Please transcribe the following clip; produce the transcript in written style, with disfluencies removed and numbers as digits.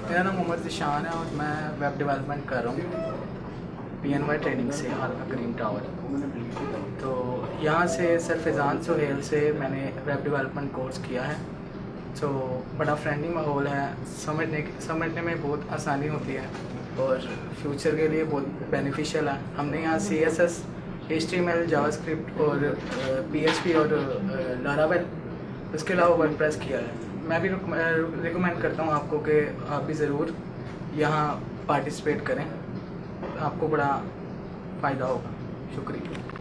मेरा नाम मोहम्मद ज़िशान है और मैं वेब डेवलपमेंट कर रहा हूँ PNY ट्रेनिंग से आरफा ग्रीन टावर। तो यहाँ से सर फैज़ान सुहेल से मैंने वेब डेवलपमेंट कोर्स किया है। तो बड़ा फ्रेंडली माहौल है, समझने में बहुत आसानी होती है और फ्यूचर के लिए बहुत बेनिफिशियल है। हमने यहाँ CSS, HTML, जावास्क्रिप्ट और PHP और लारावेल, उसके अलावा वर्डप्रेस किया है। मैं भी रिकमेंड करता हूँ आपको कि आप भी ज़रूर यहाँ पार्टिसिपेट करें, आपको बड़ा फ़ायदा होगा। शुक्रिया।